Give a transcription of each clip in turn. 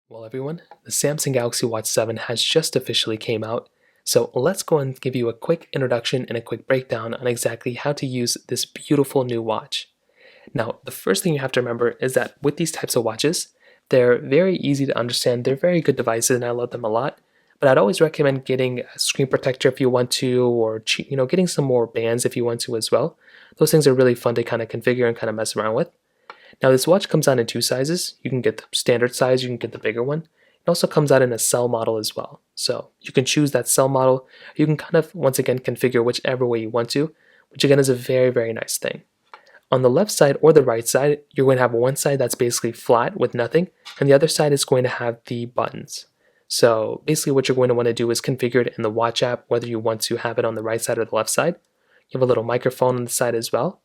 Well, everyone, the Samsung Galaxy Watch 7 has just officially came out, so let's go and give you a quick introduction and a quick breakdown on exactly how to use this beautiful new watch. Now, the first thing you have to remember is that with these types of watches, they're very easy to understand, they're very good devices and I love them a lot, but I'd always recommend getting a screen protector if you want to, or getting some more bands if you want to as well. Those things are really fun to kind of configure and kind of mess around with. Now this watch comes out in two sizes. You can get the standard size, you can get the bigger one. It also comes out in a cell model as well. So you can choose that cell model. You can kind of, once again, configure whichever way you want to, which again is a very, very nice thing. On the left side or the right side, you're going to have one side that's basically flat with nothing, and the other side is going to have the buttons. So basically what you're going to want to do is configure it in the watch app, whether you want to have it on the right side or the left side. You have a little microphone on the side as well.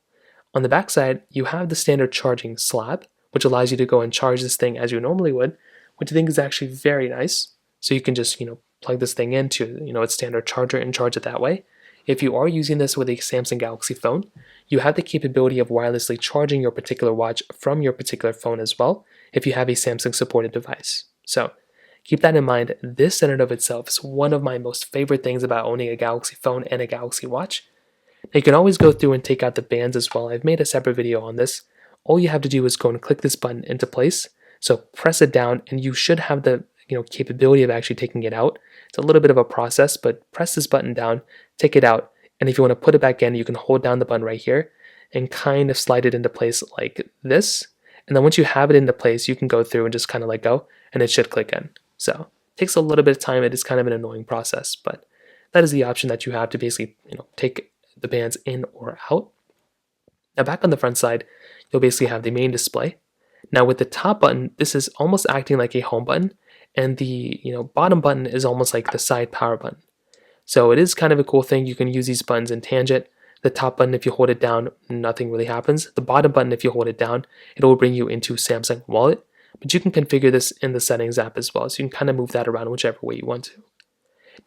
On the back side, you have the standard charging slab, which allows you to go and charge this thing as you normally would, which I think is actually very nice. So you can just, plug this thing into, its standard charger and charge it that way. If you are using this with a Samsung Galaxy phone, you have the capability of wirelessly charging your particular watch from your particular phone as well, if you have a Samsung supported device. So keep that in mind. This in and of itself is one of my most favorite things about owning a Galaxy phone and a Galaxy watch. Now you can always go through and take out the bands as well. I've made a separate video on this. All you have to do is go and click this button into place. So press it down and you should have the capability of actually taking it out. It's a little bit of a process, but press this button down, take it out, and if you want to put it back in, you can hold down the button right here and kind of slide it into place like this. And then once you have it into place, you can go through and just kind of let go and it should click in. So it takes a little bit of time. It is kind of an annoying process, but that is the option that you have to basically take the bands in or out. Now back on the front side, you'll basically have the main display. Now with the top button, this is almost acting like a home button, and the bottom button is almost like the side power button. So it is kind of a cool thing. You can use these buttons in tangent. The top button, if you hold it down, nothing really happens. The bottom button, if you hold it down, it will bring you into Samsung Wallet, but you can configure this in the settings app as well, so you can kind of move that around whichever way you want to.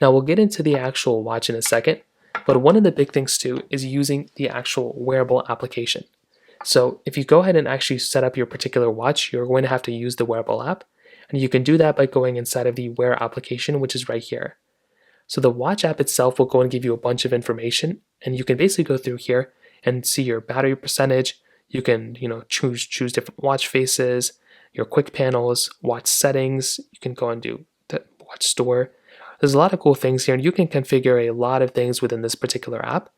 Now we'll get into the actual watch in a second, but one of the big things too is using the actual wearable application. So if you go ahead and actually set up your particular watch, you're going to have to use the wearable app. And you can do that by going inside of the wear application, which is right here. So the watch app itself will go and give you a bunch of information. And you can basically go through here and see your battery percentage. You can choose different watch faces, your quick panels, watch settings. You can go and do the watch store. There's a lot of cool things here, and you can configure a lot of things within this particular app.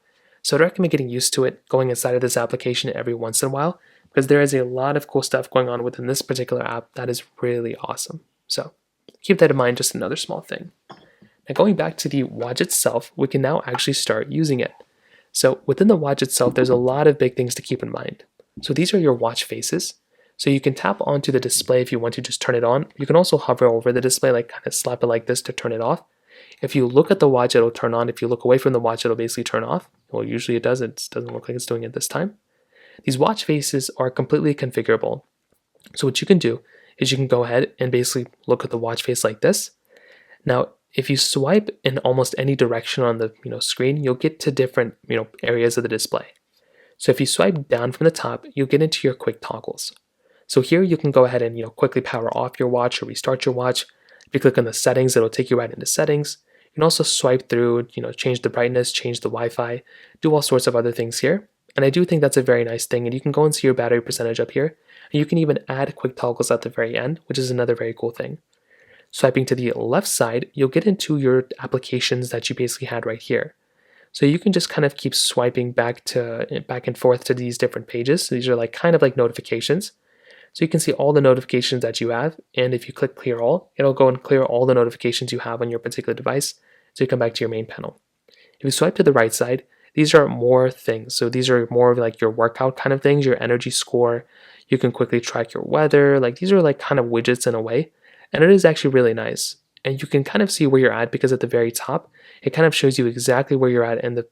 So I'd recommend getting used to it, going inside of this application every once in a while, because there is a lot of cool stuff going on within this particular app that is really awesome. So keep that in mind, just another small thing. Now going back to the watch itself, we can now actually start using it. So within the watch itself, there's a lot of big things to keep in mind. So these are your watch faces. So you can tap onto the display if you want to just turn it on. You can also hover over the display, like kind of slap it like this to turn it off. If you look at the watch, it'll turn on. If you look away from the watch, it'll basically turn off. Well, usually it does. It doesn't look like it's doing it this time. These watch faces are completely configurable. So what you can do is you can go ahead and basically look at the watch face like this. Now, if you swipe in almost any direction on the screen, you'll get to different areas of the display. So if you swipe down from the top, you'll get into your quick toggles. So here you can go ahead and quickly power off your watch or restart your watch. If you click on the settings, it'll take you right into settings. You can also swipe through, change the brightness, change the Wi-Fi, do all sorts of other things here. And I do think that's a very nice thing. And you can go and see your battery percentage up here. And you can even add quick toggles at the very end, which is another very cool thing. Swiping to the left side, you'll get into your applications that you basically had right here. So you can just kind of keep swiping back and forth to these different pages. So these are kind of like notifications. So you can see all the notifications that you have, and if you click clear all, it'll go and clear all the notifications you have on your particular device, so you come back to your main panel. If you swipe to the right side, these are more things. So these are more of like your workout kind of things, your energy score. You can quickly track your weather. These are kind of widgets in a way, and it is actually really nice. And you can kind of see where you're at because at the very top, it kind of shows you exactly where you're at in the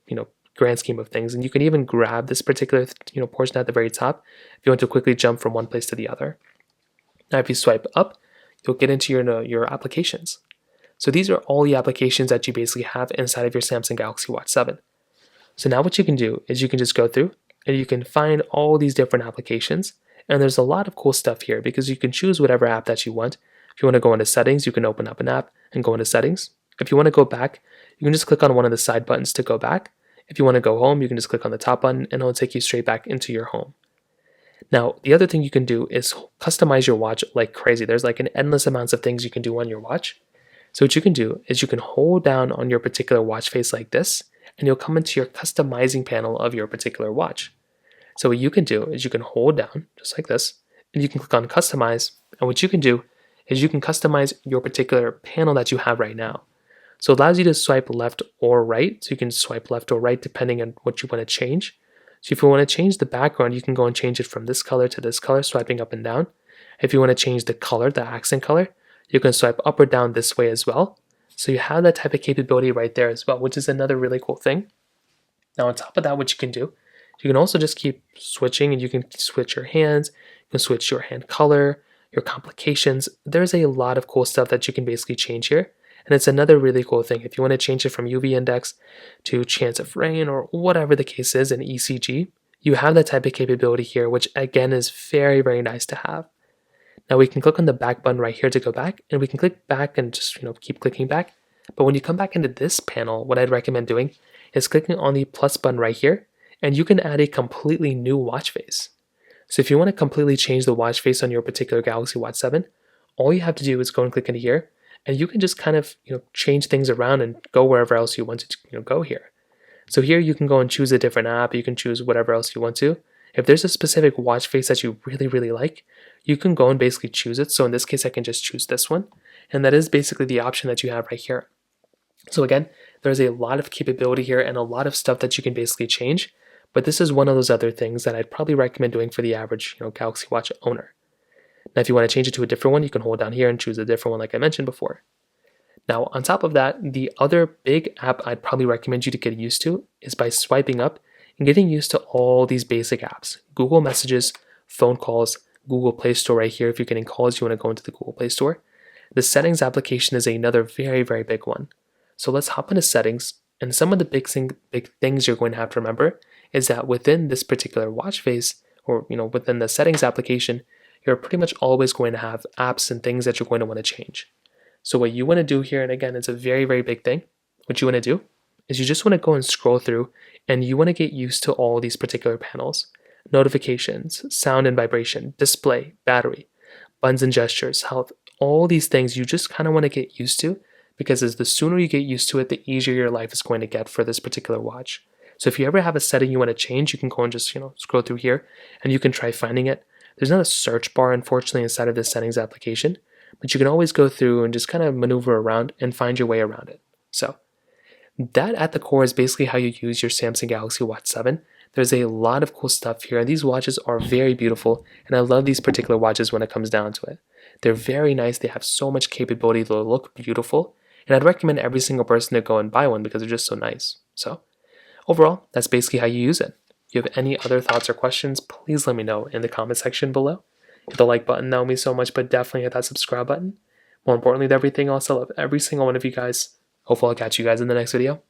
grand scheme of things. And you can even grab this particular portion at the very top if you want to quickly jump from one place to the other. Now if you swipe up, you'll get into your applications. So these are all the applications that you basically have inside of your Samsung Galaxy Watch 7. So now what you can do is you can just go through and you can find all these different applications, and there's a lot of cool stuff here because you can choose whatever app that you want. If you want to go into settings, you can open up an app and go into settings. If you want to go back, you can just click on one of the side buttons to go back. If you want to go home, you can just click on the top button and it'll take you straight back into your home. Now, the other thing you can do is customize your watch like crazy. There's like an endless amounts of things you can do on your watch. So what you can do is you can hold down on your particular watch face like this, and you'll come into your customizing panel of your particular watch. So what you can do is you can hold down just like this, and you can click on customize. And what you can do is you can customize your particular panel that you have right now. So it allows you to swipe left or right. So you can swipe left or right depending on what you want to change. So if you want to change the background, you can go and change it from this color to this color, swiping up and down. If you want to change the color, the accent color, you can swipe up or down this way as well. So you have that type of capability right there as well, which is another really cool thing. Now on top of that, what you can do, you can also just keep switching, and you can switch your hands, you can switch your hand color, your complications. There's a lot of cool stuff that you can basically change here. And it's another really cool thing. If you want to change it from UV index to chance of rain or whatever the case is in ECG, you have that type of capability here, which again is very, very nice to have. Now we can click on the back button right here to go back, and we can click back and just keep clicking back. But when you come back into this panel, what I'd recommend doing is clicking on the plus button right here, and you can add a completely new watch face. So if you want to completely change the watch face on your particular Galaxy Watch 7, all you have to do is go and click into here, and you can just kind of change things around and go wherever else you want to go here. So here you can go and choose a different app, you can choose whatever else you want to. If there's a specific watch face that you really, really like, you can go and basically choose it. So in this case, I can just choose this one. And that is basically the option that you have right here. So again, there's a lot of capability here and a lot of stuff that you can basically change. But this is one of those other things that I'd probably recommend doing for the average Galaxy Watch owner. Now, if you want to change it to a different one, you can hold down here and choose a different one like I mentioned before. Now, on top of that, the other big app I'd probably recommend you to get used to is by swiping up and getting used to all these basic apps. Google Messages, phone calls, Google Play Store right here. If you're getting calls, you want to go into the Google Play Store. The settings application is another very, very big one. So let's hop into settings. And some of the big things you're going to have to remember is that within this particular watch face, or within the settings application, you're pretty much always going to have apps and things that you're going to want to change. So what you want to do here, and again, it's a very, very big thing. What you want to do is you just want to go and scroll through, and you want to get used to all these particular panels. Notifications, sound and vibration, display, battery, buttons and gestures, health, all these things you just kind of want to get used to, because as the sooner you get used to it, the easier your life is going to get for this particular watch. So if you ever have a setting you want to change, you can go and just scroll through here, and you can try finding it. There's not a search bar, unfortunately, inside of this settings application, but you can always go through and just kind of maneuver around and find your way around it. So that at the core is basically how you use your Samsung Galaxy Watch 7. There's a lot of cool stuff here, and these watches are very beautiful, and I love these particular watches when it comes down to it. They're very nice, they have so much capability, they look beautiful, and I'd recommend every single person to go and buy one because they're just so nice. So overall, that's basically how you use it. If you have any other thoughts or questions, please let me know in the comment section below. Hit the like button, that would mean so much, but definitely hit that subscribe button. More importantly than everything else, I love every single one of you guys. Hopefully I'll catch you guys in the next video.